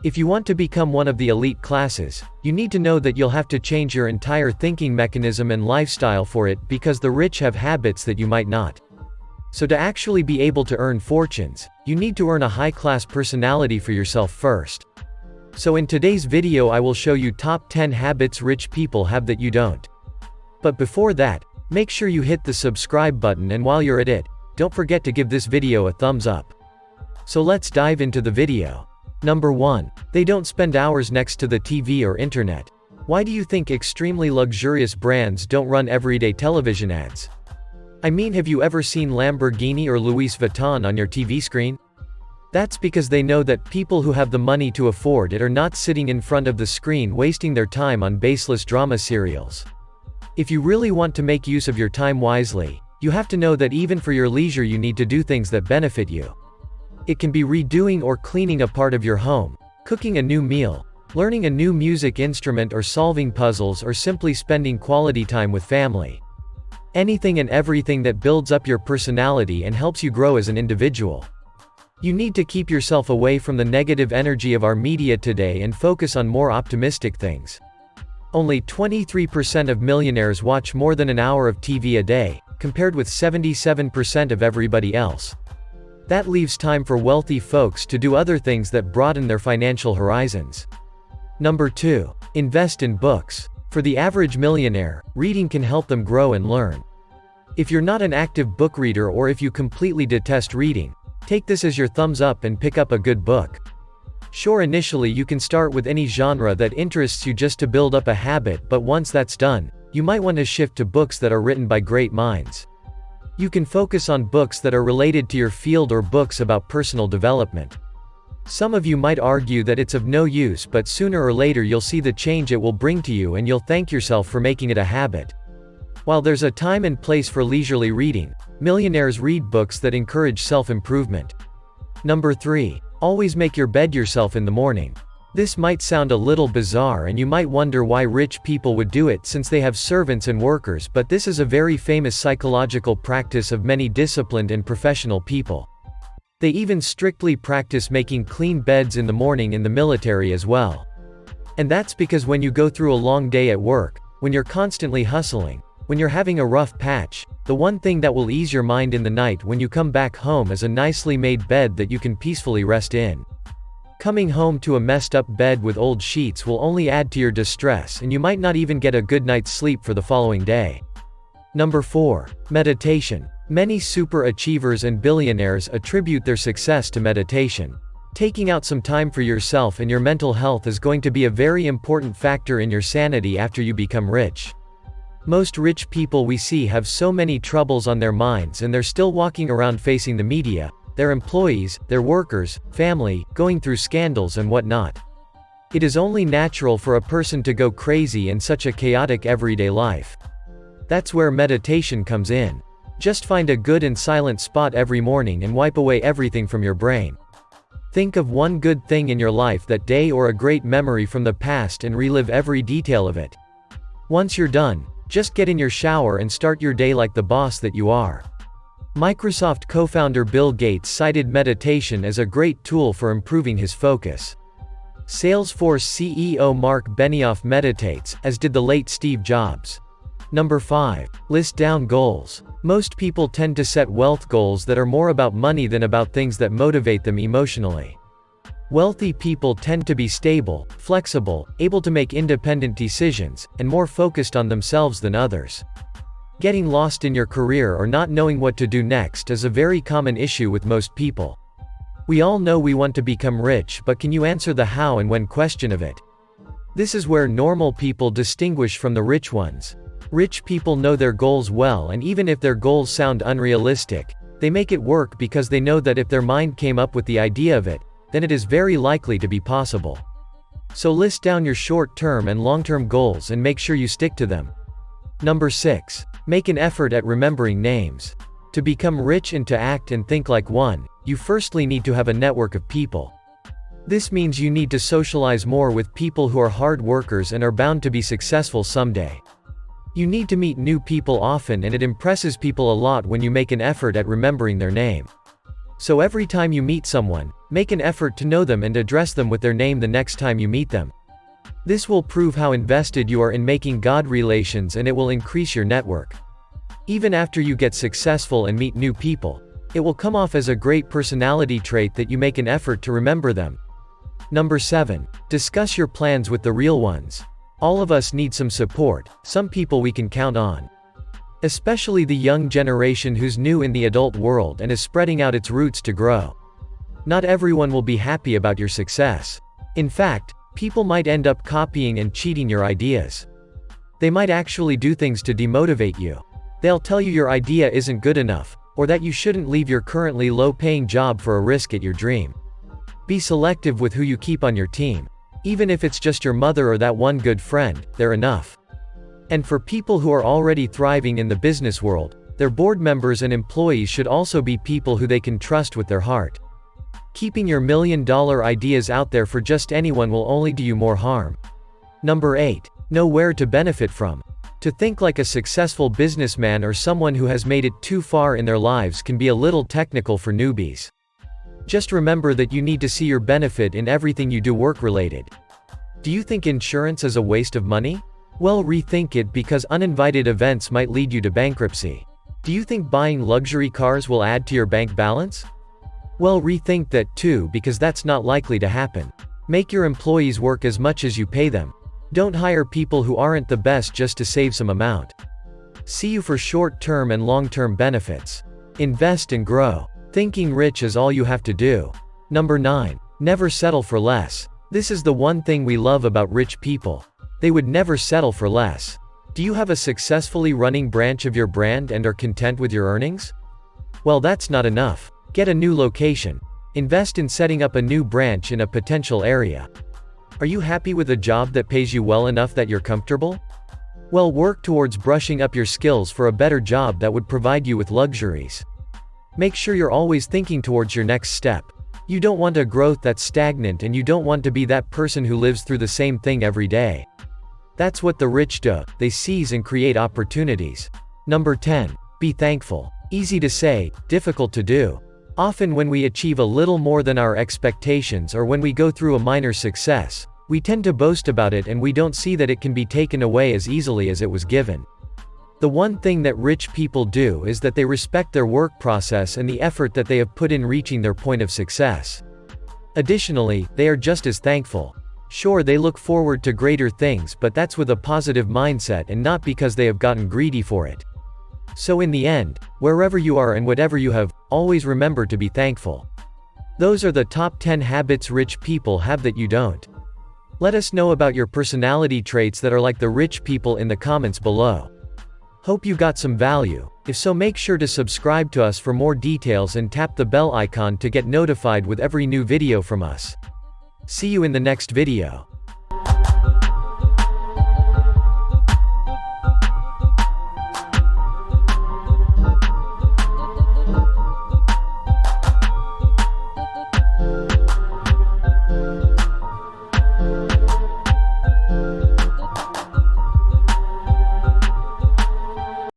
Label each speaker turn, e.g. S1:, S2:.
S1: If you want to become one of the elite classes, you need to know that you'll have to change your entire thinking mechanism and lifestyle for it, because the rich have habits that you might not. So to actually be able to earn fortunes, you need to earn a high-class personality for yourself first. So in today's video I will show you top 10 habits rich people have that you don't. But before that, make sure you hit the subscribe button, and while you're at it, don't forget to give this video a thumbs up. So let's dive into the video. Number 1. They don't spend hours next to the TV or internet. Why do you think extremely luxurious brands don't run everyday television ads? I mean, have you ever seen Lamborghini or Louis Vuitton on your TV screen? That's because they know that people who have the money to afford it are not sitting in front of the screen wasting their time on baseless drama serials. If you really want to make use of your time wisely, you have to know that even for your leisure you need to do things that benefit you. It can be redoing or cleaning a part of your home, cooking a new meal, learning a new music instrument, or solving puzzles, or simply spending quality time with family. Anything and everything that builds up your personality and helps you grow as an individual. You need to keep yourself away from the negative energy of our media today and focus on more optimistic things. Only 23% of millionaires watch more than an hour of TV a day, compared with 77% of everybody else. That leaves time for wealthy folks to do other things that broaden their financial horizons. Number 2. Invest in books. For the average millionaire, reading can help them grow and learn. If you're not an active book reader, or if you completely detest reading, take this as your thumbs up and pick up a good book. Sure, initially you can start with any genre that interests you just to build up a habit, but once that's done, you might want to shift to books that are written by great minds. You can focus on books that are related to your field or books about personal development. Some of you might argue that it's of no use, but sooner or later you'll see the change it will bring to you and you'll thank yourself for making it a habit. While there's a time and place for leisurely reading, millionaires read books that encourage self-improvement. Number 3. Always make your bed yourself in the morning. This might sound a little bizarre and you might wonder why rich people would do it since they have servants and workers, but this is a very famous psychological practice of many disciplined and professional people. They even strictly practice making clean beds in the morning in the military as well. And that's because when you go through a long day at work, when you're constantly hustling, when you're having a rough patch, the one thing that will ease your mind in the night when you come back home is a nicely made bed that you can peacefully rest in. Coming home to a messed up bed with old sheets will only add to your distress, and you might not even get a good night's sleep for the following day. Number 4. Meditation. Many super achievers and billionaires attribute their success to meditation. Taking out some time for yourself and your mental health is going to be a very important factor in your sanity after you become rich. Most rich people we see have so many troubles on their minds, and they're still walking around facing the media, their employees, their workers, family, going through scandals and whatnot. It is only natural for a person to go crazy in such a chaotic everyday life. That's where meditation comes in. Just find a good and silent spot every morning and wipe away everything from your brain. Think of one good thing in your life that day or a great memory from the past and relive every detail of it. Once you're done, just get in your shower and start your day like the boss that you are. Microsoft co-founder Bill Gates cited meditation as a great tool for improving his focus. Salesforce CEO Mark Benioff meditates, as did the late Steve Jobs. Number 5. List down goals. Most people tend to set wealth goals that are more about money than about things that motivate them emotionally. Wealthy people tend to be stable, flexible, able to make independent decisions, and more focused on themselves than others. Getting lost in your career or not knowing what to do next is a very common issue with most people. We all know we want to become rich, but can you answer the how and when question of it? This is where normal people distinguish from the rich ones. Rich people know their goals well, and even if their goals sound unrealistic, they make it work because they know that if their mind came up with the idea of it, then it is very likely to be possible. So list down your short-term and long-term goals and make sure you stick to them. Number 6. Make an effort at remembering names. To become rich and to act and think like one, you firstly need to have a network of people. This means you need to socialize more with people who are hard workers and are bound to be successful someday. You need to meet new people often, and it impresses people a lot when you make an effort at remembering their name. So every time you meet someone, make an effort to know them and address them with their name the next time you meet them. This will prove how invested you are in making God relations, and it will increase your network. Even after you get successful and meet new people, it will come off as a great personality trait that you make an effort to remember them. Number 7. Discuss your plans with the real ones. All of us need some support, some people we can count on. Especially the young generation who's new in the adult world and is spreading out its roots to grow. Not everyone will be happy about your success. In fact, people might end up copying and cheating your ideas. They might actually do things to demotivate you. They'll tell you your idea isn't good enough, or that you shouldn't leave your currently low-paying job for a risk at your dream. Be selective with who you keep on your team. Even if it's just your mother or that one good friend, they're enough. And for people who are already thriving in the business world, their board members and employees should also be people who they can trust with their heart. Keeping your million-dollar ideas out there for just anyone will only do you more harm. Number 8. Know where to benefit from. To think like a successful businessman or someone who has made it too far in their lives can be a little technical for newbies. Just remember that you need to see your benefit in everything you do work-related. Do you think insurance is a waste of money? Well, rethink it, because uninvited events might lead you to bankruptcy. Do you think buying luxury cars will add to your bank balance? Well, rethink that too, because that's not likely to happen. Make your employees work as much as you pay them. Don't hire people who aren't the best just to save some amount. See you for short-term and long-term benefits. Invest and grow. Thinking rich is all you have to do. Number 9. Never settle for less. This is the one thing we love about rich people. They would never settle for less. Do you have a successfully running branch of your brand and are content with your earnings? Well, that's not enough. Get a new location. Invest in setting up a new branch in a potential area. Are you happy with a job that pays you well enough that you're comfortable? Well, work towards brushing up your skills for a better job that would provide you with luxuries. Make sure you're always thinking towards your next step. You don't want a growth that's stagnant, and you don't want to be that person who lives through the same thing every day. That's what the rich do. They seize and create opportunities. Number 10. Be thankful. Easy to say, difficult to do. Often when we achieve a little more than our expectations, or when we go through a minor success, we tend to boast about it, and we don't see that it can be taken away as easily as it was given. The one thing that rich people do is that they respect their work process and the effort that they have put in reaching their point of success. Additionally, they are just as thankful. Sure, they look forward to greater things, but that's with a positive mindset and not because they have gotten greedy for it. So in the end, wherever you are and whatever you have, always remember to be thankful. Those are the top 10 habits rich people have that you don't. Let us know about your personality traits that are like the rich people in the comments below. Hope you got some value. If so, make sure to subscribe to us for more details and tap the bell icon to get notified with every new video from us. See you in the next video.